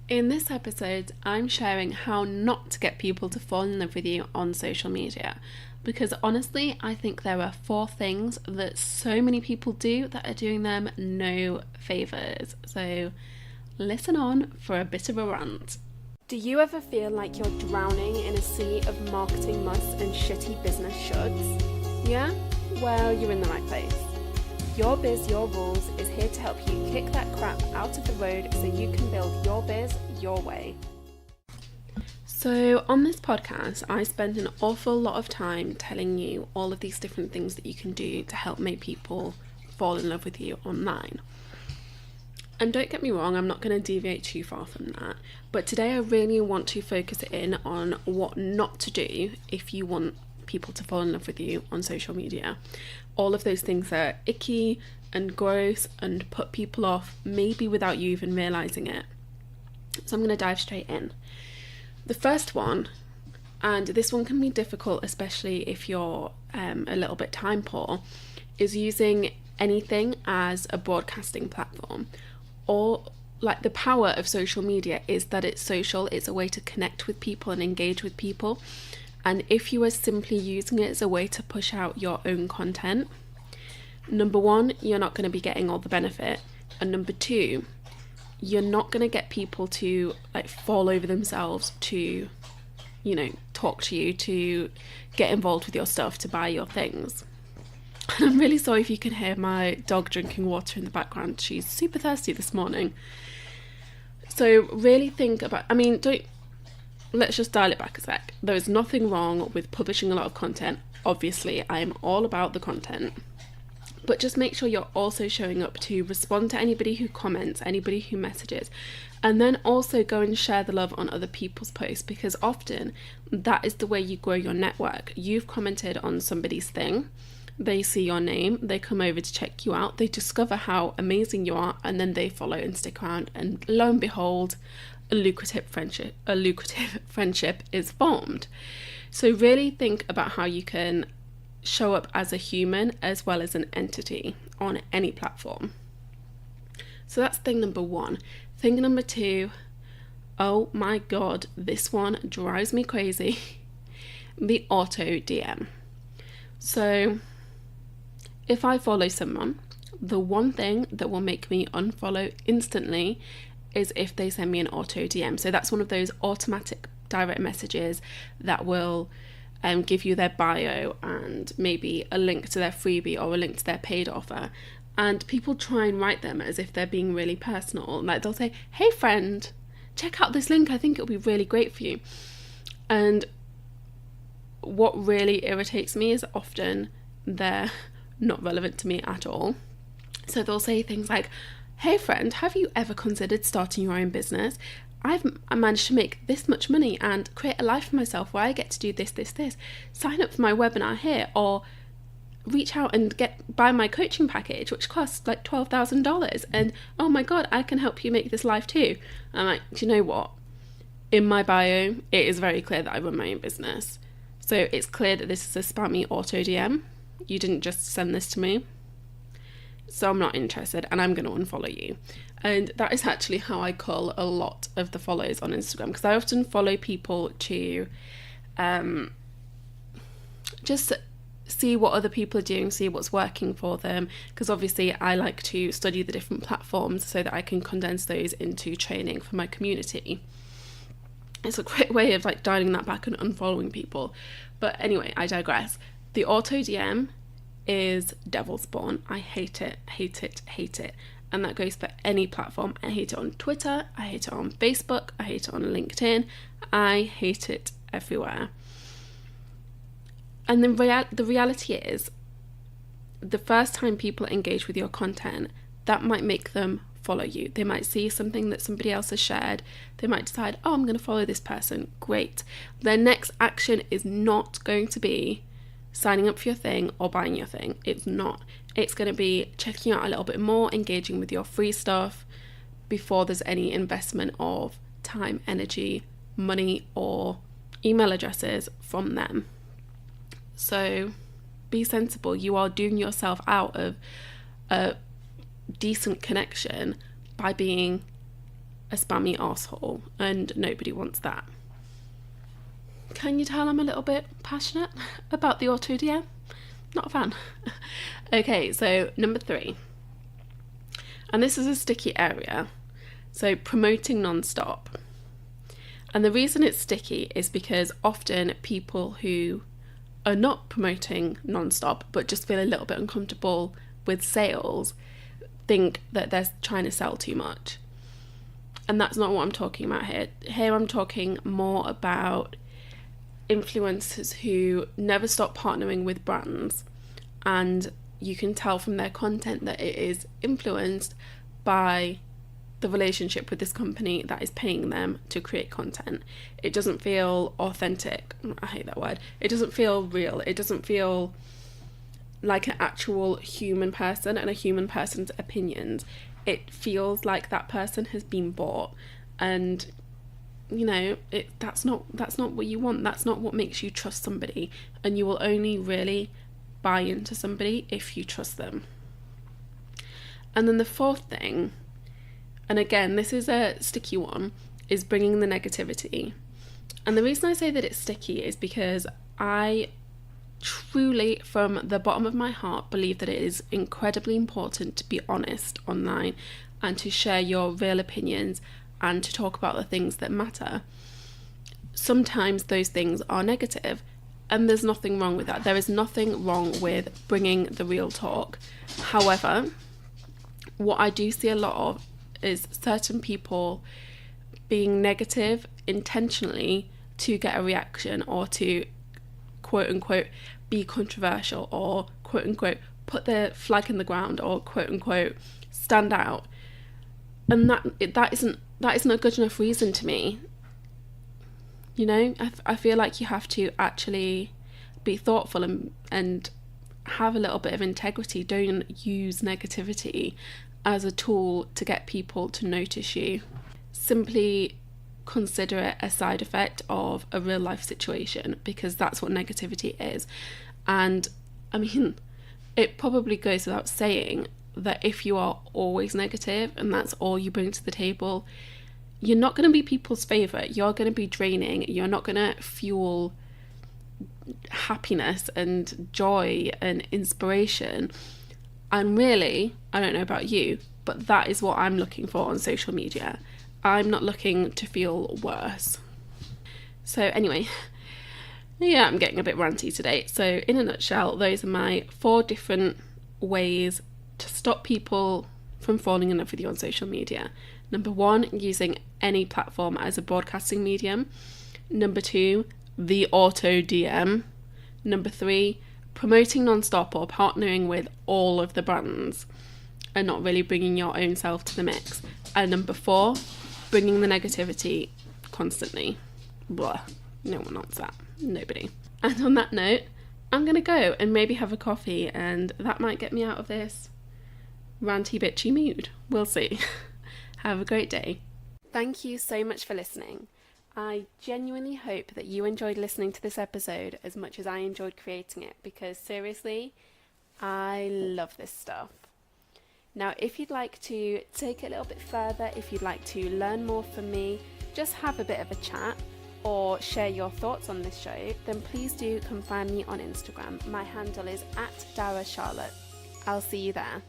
In this episode, I'm sharing how not to get people to fall in love with you on social media. Because honestly, I think there are 4 things that so many people do that are doing them no favours. So listen on for a bit of a rant. Do you ever feel like you're drowning in a sea of marketing musts and shitty business shoulds? Yeah? Well, you're in the right place. Your Biz, Your Rules is here to help you kick that crap out of the road so you can build your biz your way. So on this podcast, I spend an awful lot of time telling you all of these different things that you can do to help make people fall in love with you online. And don't get me wrong, I'm not going to deviate too far from that. But today I really want to focus in on what not to do if you want people to fall in love with you on social media. All of those things that are icky and gross and put people off, maybe without you even realising it. So I'm going to dive straight in. The first one, and this one can be difficult, especially if you're a little bit time poor, is using anything as a broadcasting platform. Or like the power of social media is that it's social, it's a way to connect with people and engage with people. And if you are simply using it as a way to push out your own content, number one, you're not going to be getting all the benefit. And number two, you're not going to get people to fall over themselves to, talk to you, to get involved with your stuff, to buy your things. And I'm really sorry if you can hear my dog drinking water in the background. She's super thirsty this morning. So really think about, let's just dial it back a sec. There is nothing wrong with publishing a lot of content. Obviously, I am all about the content. But just make sure you're also showing up to respond to anybody who comments, anybody who messages. And then also go and share the love on other people's posts, because often that is the way you grow your network. You've commented on somebody's thing. They see your name, they come over to check you out, they discover how amazing you are, and then they follow and stick around, and lo and behold, a lucrative friendship is formed. So really think about how you can show up as a human as well as an entity on any platform. So that's thing number one. Thing number two, oh my god, this one drives me crazy. The auto DM. So if I follow someone, the one thing that will make me unfollow instantly is if they send me an auto DM. So that's one of those automatic direct messages that will give you their bio and maybe a link to their freebie or a link to their paid offer. And people try and write them as if they're being really personal. Like they'll say, hey friend, check out this link, I think it'll be really great for you. And what really irritates me is often they're not relevant to me at all. So they'll say things like, hey friend, have you ever considered starting your own business? I've managed to make this much money and create a life for myself where I get to do this. Sign up for my webinar here, or reach out and buy my coaching package, which costs like $12,000. And oh my God, I can help you make this life too. I'm like, do you know what? In my bio, it is very clear that I run my own business. So it's clear that this is a spammy auto DM. You didn't just send this to me. So I'm not interested and I'm going to unfollow you. And that is actually how I cull a lot of the follows on Instagram, because I often follow people to just see what other people are doing, see what's working for them, because obviously I like to study the different platforms so that I can condense those into training for my community. It's a great way of dialing that back and unfollowing people. But anyway, I digress. The auto DM is devil's spawn. I hate it. And that goes for any platform. I hate it on Twitter, I hate it on Facebook, I hate it on LinkedIn, I hate it everywhere. And the reality is, the first time people engage with your content, that might make them follow you. They might see something that somebody else has shared. They might decide, oh, I'm going to follow this person. Great. Their next action is not going to be signing up for your thing or buying your thing. It's not. It's going to be checking out a little bit more, engaging with your free stuff before there's any investment of time, energy, money, or email addresses from them. So be sensible. You are doing yourself out of a decent connection by being a spammy arsehole, and nobody wants that. Can you tell I'm a little bit passionate about the auto DM? Not a fan. Okay, so number 3. And this is a sticky area. So promoting non-stop. And the reason it's sticky is because often people who are not promoting non-stop but just feel a little bit uncomfortable with sales think that they're trying to sell too much. And that's not what I'm talking about here. Here I'm talking more about influencers who never stop partnering with brands, and you can tell from their content that it is influenced by the relationship with this company that is paying them to create content. It doesn't feel authentic. I hate that word. It doesn't feel real. It doesn't feel like an actual human person and a human person's opinions. It feels like that person has been bought, and you know, that's not what you want. That's not what makes you trust somebody, and you will only really buy into somebody if you trust them. And then the 4th thing, and again, this is a sticky one, is bringing the negativity. And the reason I say that it's sticky is because I truly, from the bottom of my heart, believe that it is incredibly important to be honest online and to share your real opinions and to talk about the things that matter. Sometimes those things are negative, and there's nothing wrong with that. There is nothing wrong with bringing the real talk. However, what I do see a lot of is certain people being negative intentionally to get a reaction, or to quote unquote be controversial, or quote unquote put their flag in the ground, or quote unquote stand out. And that isn't a good enough reason to me. You know, I feel like you have to actually be thoughtful and have a little bit of integrity. Don't use negativity as a tool to get people to notice you. Simply consider it a side effect of a real life situation, because that's what negativity is. And I mean, it probably goes without saying that if you are always negative and that's all you bring to the table, you're not going to be people's favourite. You're going to be draining. You're not going to fuel happiness and joy and inspiration. And really, I don't know about you, but that is what I'm looking for on social media. I'm not looking to feel worse. So anyway, yeah, I'm getting a bit ranty today. So in a nutshell, those are my 4 different ways to stop people from falling in love with you on social media. Number 1, using any platform as a broadcasting medium. Number 2, the auto DM. Number 3, promoting non-stop or partnering with all of the brands and not really bringing your own self to the mix. And number 4, bringing the negativity constantly. Blah. No one wants that. Nobody. And on that note, I'm going to go and maybe have a coffee, and that might get me out of this ranty bitchy mood. We'll see. Have a great day. Thank you so much for listening. I genuinely hope that you enjoyed listening to this episode as much as I enjoyed creating it, because seriously, I love this stuff. Now, if you'd like to take it a little bit further, if you'd like to learn more from me, just have a bit of a chat, or share your thoughts on this show, then please do come find me on Instagram. My handle is @DaraCharlotte. I'll see you there.